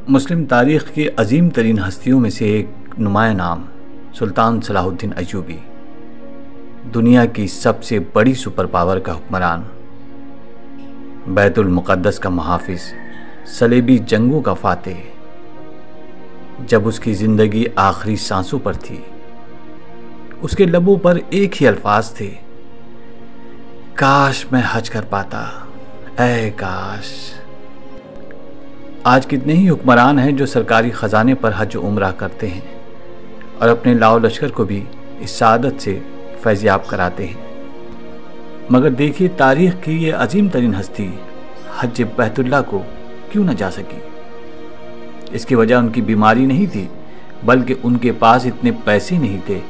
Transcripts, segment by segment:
मुस्लिम तारीख़ की अजीम तरीन हस्तियों में से एक नुमाया नाम सुल्तान सलाहुद्दीन अय्यूबी, दुनिया की सबसे बड़ी सुपर पावर का हुक्मरान, बैतुल मुक़द्दस का मुहाफ़िज़, सलेबी जंगों का फ़ातिह। जब उसकी ज़िंदगी आखिरी सांसों पर थी, उसके लबों पर एक ही अल्फाज थे, काश मैं हज कर पाता, ऐ काश। आज कितने ही हुक्मरान हैं जो सरकारी ख़जाने पर हज उम्रा करते हैं और अपने लाओ लश्कर को भी इस सादत से फैज़याब कराते हैं, मगर देखिए तारीख़ की ये अजीम तरीन हस्ती हज बैतुल्लाह को क्यों न जा सकी। इसकी वजह उनकी बीमारी नहीं थी, बल्कि उनके पास इतने पैसे नहीं थे।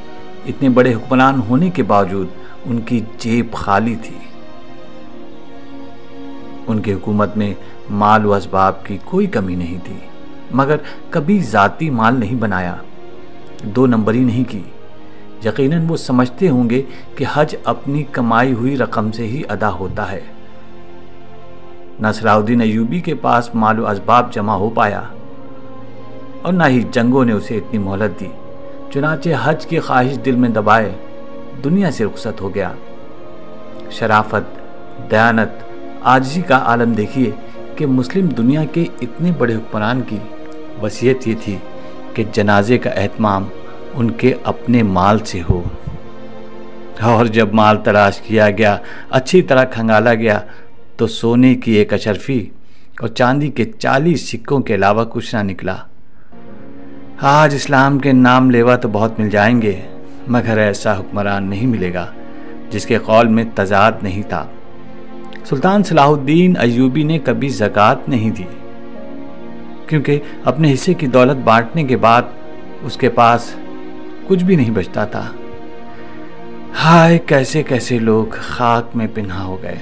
इतने बड़े हुक्मरान होने के बावजूद उनकी जेब खाली थी। उनकी हुकूमत में माल व असबाब की कोई कमी नहीं थी, मगर कभी ज़ाती माल नहीं बनाया, दो नंबरी नहीं की। यकीनन वो समझते होंगे कि हज अपनी कमाई हुई रकम से ही अदा होता है। न सलाहुद्दीन अय्यूबी के पास माल व असबाब जमा हो पाया और न ही जंगों ने उसे इतनी मोहलत दी। चुनाचे हज की ख्वाहिश दिल में दबाए दुनिया से रुखसत हो गया। शराफत, दयानत, आजिज़ी का आलम देखिए कि मुस्लिम दुनिया के इतने बड़े हुक्मरान की वसीयत ये थी कि जनाजे का एहतमाम उनके अपने माल से हो। और जब माल तलाश किया गया, अच्छी तरह खंगाला गया, तो सोने की एक अशरफी और चांदी के 40 सिक्कों के अलावा कुछ ना निकला। आज इस्लाम के नाम लेवा तो बहुत मिल जाएंगे, मगर ऐसा हुक्मरान नहीं मिलेगा जिसके कौल में तजाद नहीं था। सुल्तान सलाहुद्दीन अय्यूबी ने कभी ज़कात नहीं दी, क्योंकि अपने हिस्से की दौलत बांटने के बाद उसके पास कुछ भी नहीं बचता था। हाय कैसे कैसे लोग खाक में पिन्हा हो गए।